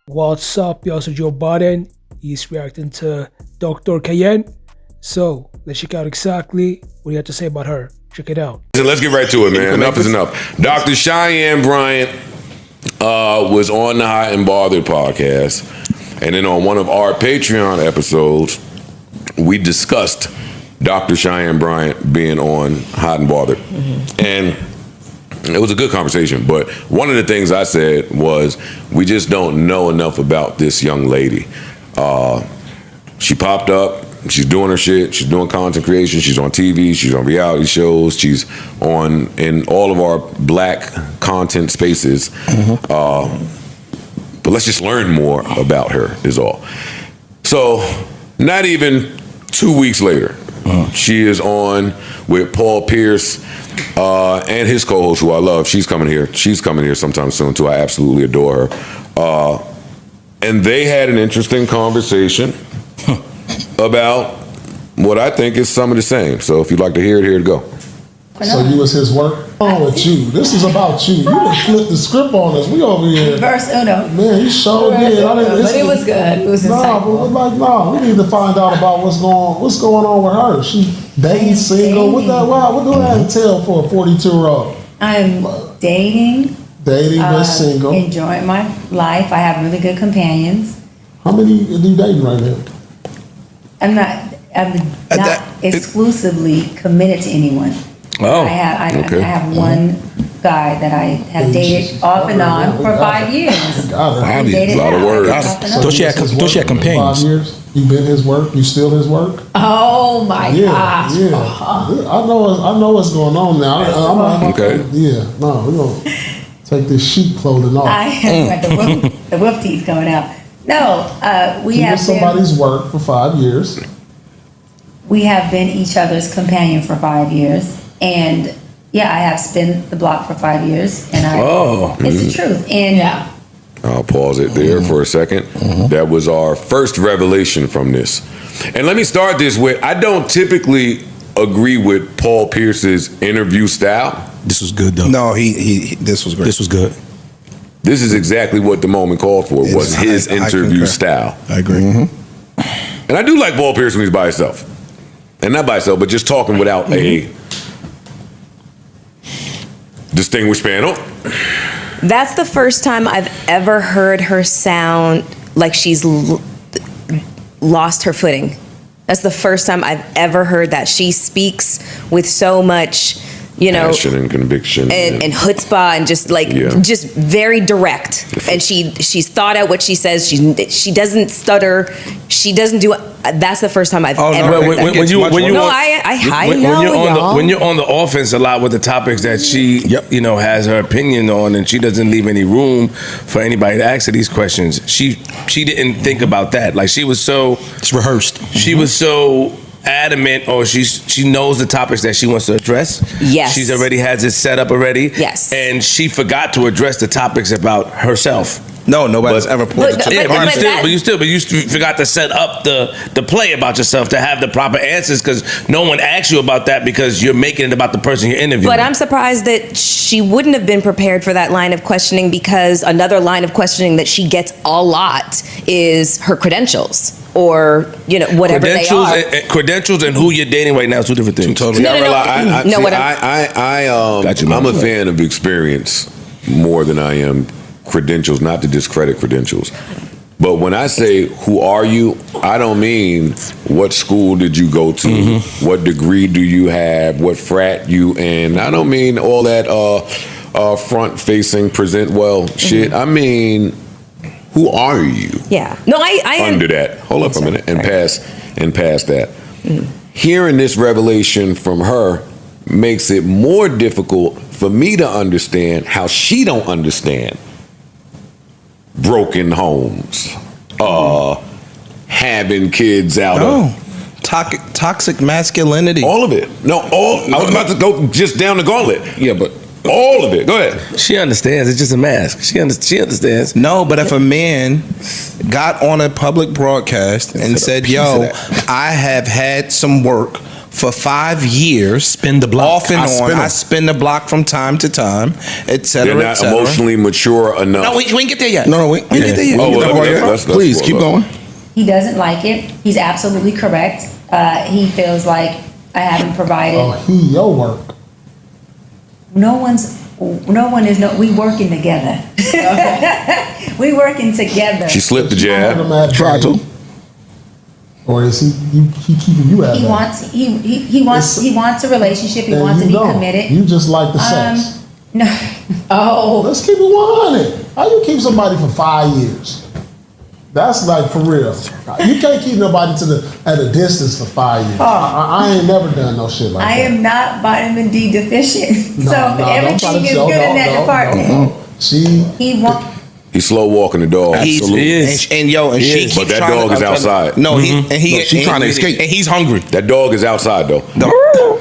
What's up, y'all? So Joe Budden, he's reacting to Dr. Cheyenne. So let's check out exactly what he had to say about her. Check it out. Let's get right to it, man. Enough is enough. Dr. Cheyenne Bryant was on the Hot and Bothered podcast, and then on one of our Patreon episodes, we discussed Dr. Cheyenne Bryant being on Hot and Bothered. And it was a good conversation, but one of the things I said was we just don't know enough about this young lady. She popped up, she's doing her shit, she's doing content creation, she's on TV, she's on reality shows, she's on in all of our black content spaces. But let's just learn more about her is all. So not even 2 weeks later, she is on with Paul Pierce and his co-host, who I love. She's coming here. She's coming here sometime soon too. I absolutely adore her. And they had an interesting conversation about what I think is some of the same. So if you'd like to hear it, here to go. So you was his work? Oh, with you. This is about you. You done flipped the script on us. We over here. Verse uno. Man, you showed did. But it was good. It was insightful. We need to find out about what's going on with her. She dating, single. What do that entail for a 42-year-old? I'm dating. Dating, but single. Enjoying my life. I have really good companions. How many are you dating right now? I'm not exclusively committed to anyone. Oh, I have one guy that I have dated off and on for 5 years. A lot of words. Don't she have companions? 5 years. You been his work? You still his work? Oh my gosh! Yeah. I know what's going on now. Okay. We're gonna take this sheep clothing off. The wolf teeth coming out. No, we have somebody's work for 5 years. We have been each other's companion for 5 years. And yeah, I have spent the block for 5 years, and it's the truth. And I'll pause it there for a second. That was our first revelation from this. And let me start this with, I don't typically agree with Paul Pierce's interview style. This was good though. No, this was great. This was good. This is exactly what the moment called for, was his interview style. I agree. And I do like Paul Pierce when he's by himself. And not by himself, but just talking without a distinguished panel. That's the first time I've ever heard her sound like she's lost her footing. That's the first time I've ever heard that. She speaks with so much, passion and conviction and chutzpah, and just very direct. And she's thought out what she says. She doesn't stutter. She doesn't do. That's the first time I've ever heard that. When you're on the offense a lot with the topics that she has her opinion on, and she doesn't leave any room for anybody to ask her these questions. She didn't think about that. Like she was so it's rehearsed. She was so adamant, or she knows the topics that she wants to address. Yes. She's already has it set up already. Yes. And she forgot to address the topics about herself. No, nobody's ever pulled but you forgot to set up the play about yourself to have the proper answers, because no one asks you about that because you're making it about the person you're interviewing. But I'm surprised that she wouldn't have been prepared for that line of questioning, because another line of questioning that she gets a lot is her credentials, or whatever they are. Credentials and who you're dating right now is two different things. I'm a fan of experience more than I am credentials, not to discredit credentials. But when I say who are you, I don't mean what school did you go to, what degree do you have, what frat you in. I don't mean all that front facing present well shit. I mean, who are you? Yeah. No, I under that. Hold up a minute and pass that. Hearing this revelation from her makes it more difficult for me to understand how she don't understand broken homes, having kids out of toxic masculinity. All of it. I was about to go just down the gauntlet. Yeah, but all of it. Go ahead. She understands. It's just a mask. She understands. No, but if a man got on a public broadcast and said, "Yo, I have had some work for 5 years. Spin the block. Off and I on. spin 'em. I spin the block from time to time, etc. They're not emotionally mature enough. No, we ain't get there yet. No, we ain't get there yet. Oh, well, That's Please keep going. He doesn't like it. He's absolutely correct. He feels like I haven't provided. Oh, your work. We working together. We working together. She slipped the jab. Try to. Or is he keeping you at He that? wants a relationship. He And wants to you be don't. committed. You just like the sex. No. Oh. Let's keep it 100. How you keep somebody for 5 years? That's like for real. You can't keep nobody at a distance for 5 years. I ain't never done no shit like that. I am not vitamin D deficient, No, so no, everything is good in that department. He's slow walking the dog. Absolutely. And she keeps But that trying dog to- is outside. No, she's trying to escape. And he's hungry. That dog is outside though.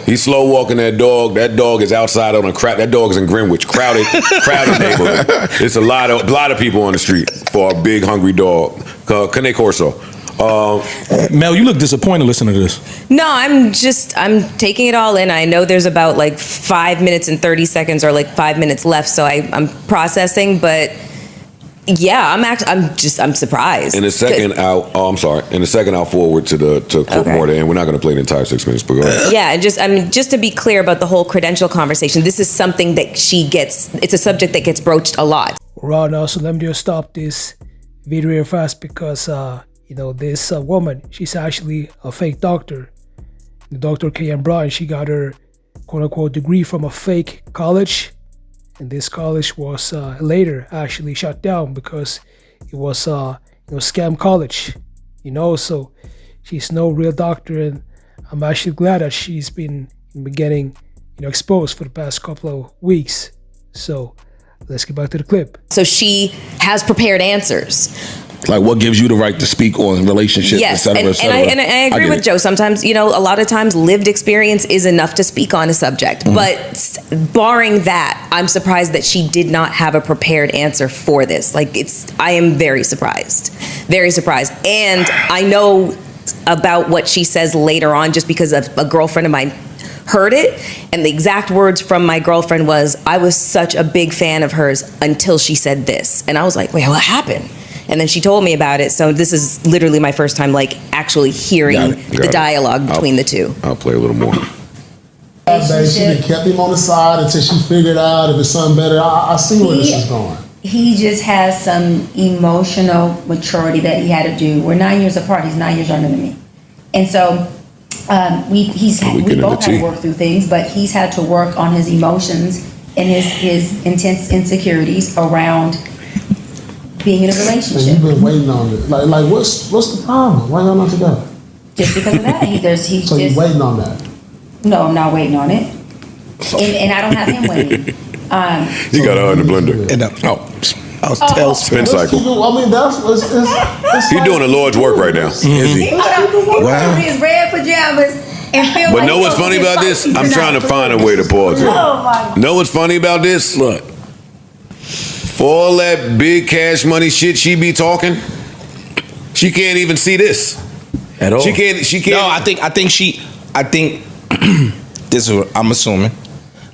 He's slow walking that dog. That dog is outside on a crowd. That dog is in Greenwich, crowded neighborhood. It's a lot of people on the street for a big hungry dog. Cane Corso. Mel, you look disappointed listening to this. No, I'm taking it all in. I know there's about like 5 minutes and 30 seconds or like 5 minutes left, so I'm processing, but yeah, I'm surprised. In the second I'll forward to clip more to end. We're not going to play the entire 6 minutes, but go ahead. Yeah, and just to be clear about the whole credential conversation, this is something that it's a subject that gets broached a lot. Right now, so let me just stop this video real fast because this woman, she's actually a fake doctor. Dr. Cheyenne Bryant, she got her quote-unquote degree from a fake college, and this college was later actually shut down because it was scam college, so she's no real doctor, and I'm actually glad that she's been getting exposed for the past couple of weeks. So let's get back to the clip. So she has prepared answers. Like, what gives you the right to speak on relationships, yes, et cetera, and I agree with Joe. Sometimes, a lot of times lived experience is enough to speak on a subject. But barring that, I'm surprised that she did not have a prepared answer for this. I am very surprised. Very surprised. And I know about what she says later on just because a girlfriend of mine heard it, and the exact words from my girlfriend was, "I was such a big fan of hers until she said this." And I was like, wait, what happened? And then she told me about it. So this is literally my first time actually hearing the dialogue between the two. I'll play a little more. She done kept him on the side until she figured out if it's something better. I see where this is going. He just has some emotional maturity that he had to do. We're 9 years apart. He's 9 years younger than me. And so we both had to work through things, but he's had to work on his emotions and his intense insecurities around being in a relationship. And you've been waiting on it. Like what's the problem? Why y'all not together? Just because of that. So you're waiting on that? No, I'm not waiting on it. And I don't have him waiting. You got her in the blender. Spin cycle. He's doing the Lord's work right now. Is he? Wow. His red pajamas and feel But know what's funny about this? I'm trying to find a way to pause it. Oh my. Know what's funny about this? Look. For all that big cash money shit she be talking, she can't even see this at all. She can't. No, I think this is what I'm assuming.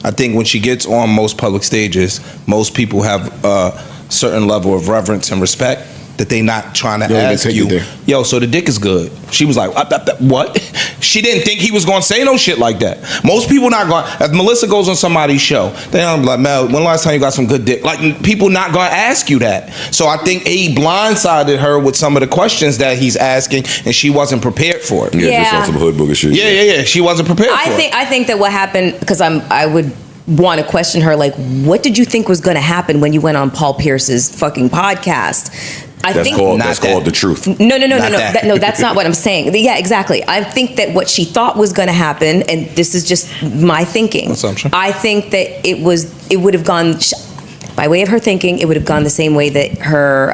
I think when she gets on most public stages, most people have a certain level of reverence and respect that they not trying to ask you, yo, so the dick is good. She was like, what? She didn't think he was going to say no shit like that. Most people not going, if Melissa goes on somebody's show, they don't be like, Mel, when the last time you got some good dick? Like, people not going to ask you that. So I think he blindsided her with some of the questions that he's asking, and she wasn't prepared for it. Yeah, just on some hood booger shit. Yeah. She wasn't prepared for it. I think that what happened, because I would want to question her, like, what did you think was going to happen when you went on Paul Pierce's fucking podcast? That's called the truth. No, that's not what I'm saying. Yeah, exactly. I think that what she thought was going to happen, and this is just my thinking. Assumption. I think that it would have gone, by way of her thinking, it would have gone the same way that her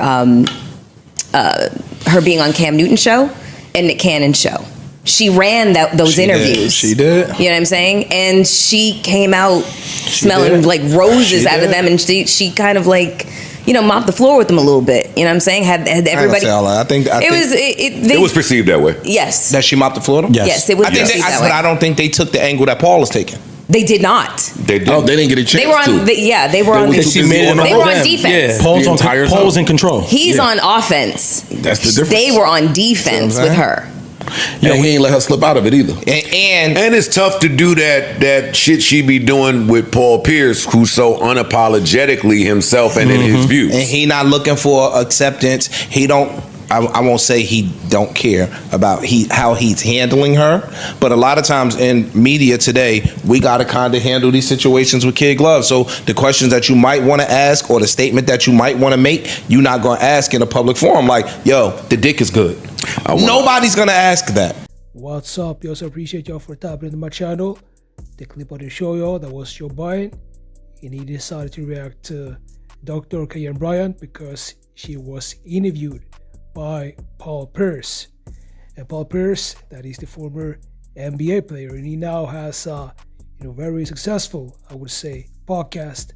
being on Cam Newton's show and Nick Cannon's show. She ran those interviews. She did. You know what I'm saying? And she came out smelling like roses out of them, and she kind of like, mop the floor with them a little bit. You know what I'm saying? Had everybody? I think it was perceived that way. Yes. That she mopped the floor. Yes, it was perceived that way. But I don't think they took the angle that Paul is taking. They did not. They didn't. Oh, they didn't get a chance. They were on. They were on. They were on defense. Yeah. Paul's in control. He's on offense. That's the difference. They were on defense with her. Yeah, he ain't let her slip out of it either. And it's tough to do that shit she be doing with Paul Pierce, who's so unapologetically himself and in his views. And he not looking for acceptance. He don't. I won't say he don't care about how he's handling her, but a lot of times in media today, we got to kind of handle these situations with kid gloves. So the questions that you might want to ask or the statement that you might want to make, you're not going to ask in a public forum like, yo, the dick is good. Nobody's going to ask that. What's up? We also appreciate y'all for tapping into my channel. The clip I did show y'all, that was Joe Biden, and he decided to react to Dr. Cheyenne Bryant because she was interviewed by Paul Pierce. And Paul Pierce, that is the former NBA player, and he now has very successful, I would say, podcast.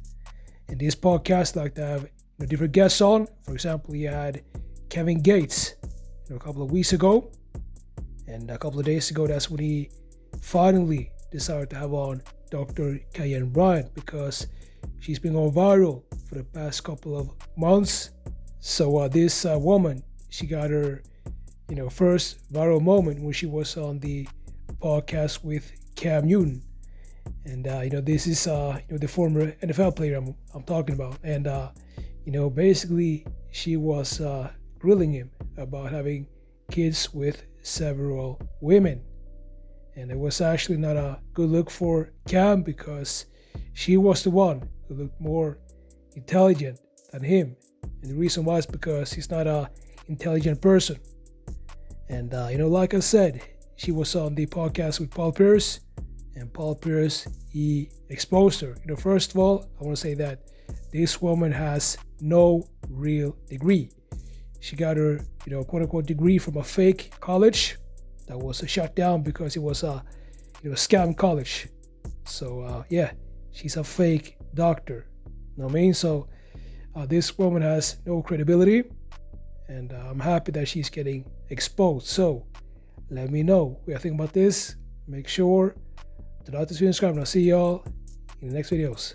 And this podcast like to have different guests on. For example, he had Kevin Gates a couple of weeks ago, and a couple of days ago, that's when he finally decided to have on Dr. Cheyenne Bryant because she's been going viral for the past couple of months. So this woman, she got her, first viral moment when she was on the podcast with Cam Newton, and this is the former NFL player I'm talking about, and basically she was grilling him about having kids with several women, and it was actually not a good look for Cam because she was the one who looked more intelligent than him, and the reason why is because he's not a intelligent person. And like I said, she was on the podcast with Paul Pierce, and Paul Pierce, he exposed her. First of all, I want to say that this woman has no real degree. She got her quote unquote degree from a fake college that was shut down because it was a scam college. So she's a fake doctor. You know what I mean? So this woman has no credibility, and I'm happy that she's getting exposed. So let me know what you think about this. Make sure to like this video and subscribe, and I'll see y'all in the next videos.